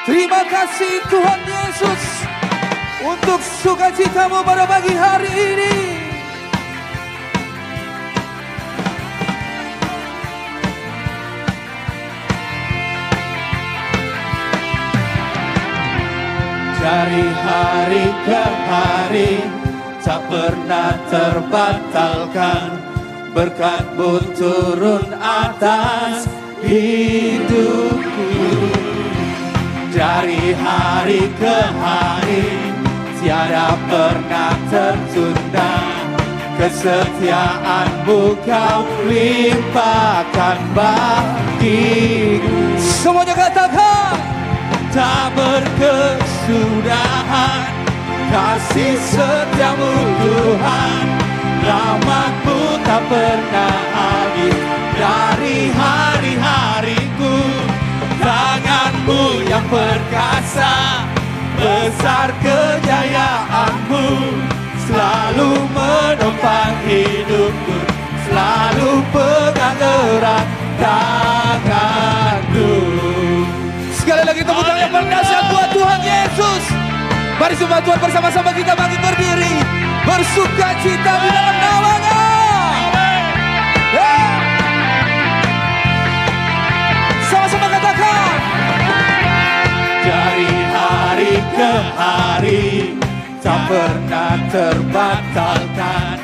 Terima kasih Tuhan Yesus untuk sukacitamu pada pagi hari ini. Dari hari ke hari tak pernah terbatalkan, berkat-Mu turun atas hidupku. Dari hari ke hari tiada pernah tertunda, kesetiaan-Mu Kau limpahkan bagiku. Semuanya katakan, tak berkesudahan kasih setia-Mu Tuhan, rahmat-Mu tak pernah habis. Dari hari-hariku tangan-Mu yang perkasa, besar kejayaan-Mu selalu menopang hidupku, selalu pegang erat tanganku. sekali lagi tepuk tangan yang berdasar buat Tuhan Yesus. Mari semua Tuhan bersama-sama kita bangkit berdiri, bersuka cita di dalam nama-Nya. Sama-sama katakan, dari hari ke hari tak pernah terbatalkan,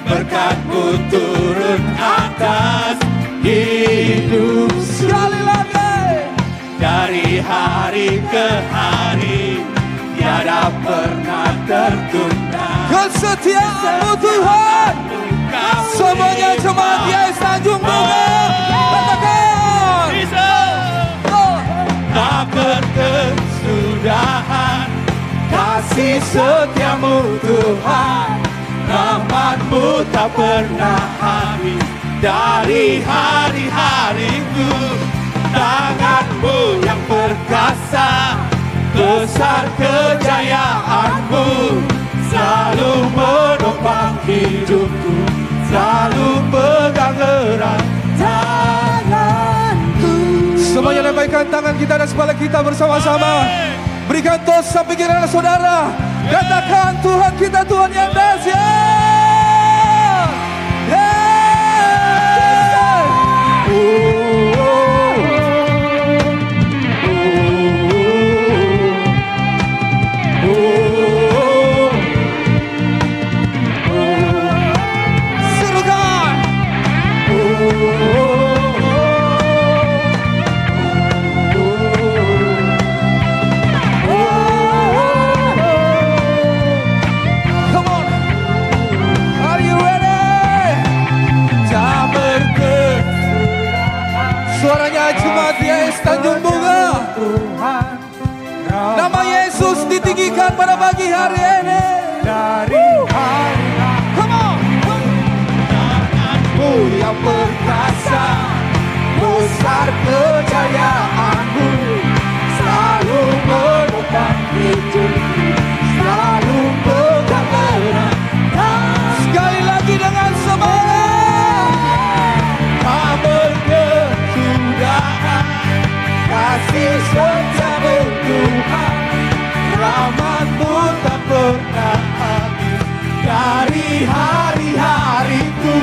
berkat-Mu turun atas hidup. sekali lagi, dari hari ke hari tiada pernah tertunda, kesetiaan-Mu Tuhan. Semuanya jemaat Yes Tanjung Bunga katakan, tak berkesudahan kasih setia-Mu Tuhan, rahmat-Mu tak pernah habis. Dari hari-hariku tangan-Mu yang perkasa, besar kejayaan-Mu selalu menopang hidupku, selalu pegang erat tanganku. semuanya lambaikan tangan kita dan kepala kita bersama-sama. Berikan dosa pikiran saudara. Katakan, Tuhan kita Tuhan yang dahsyat. Serukan. Come on. Are you ready? Tak Suaranya jemaat Yes Tanjung Bunga. Nama Yesus ditinggikan pada pagi hari ini. dari hari Come on. tangan-Mu yang perkasa, besar kejayaan-Mu selalu menopang hidupku, selalu pegang erat tanganku. Sekali lagi dengan semangat. Tak berkesudahan kasih setia-Mu Tuhan, rahmat-Mu tak pernah habis. Dari hari-hariku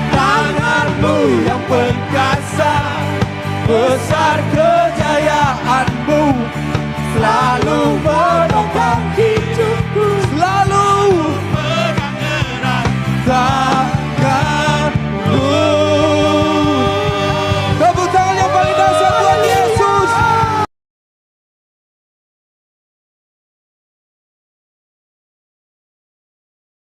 tangan-Mu yang perkasa, besar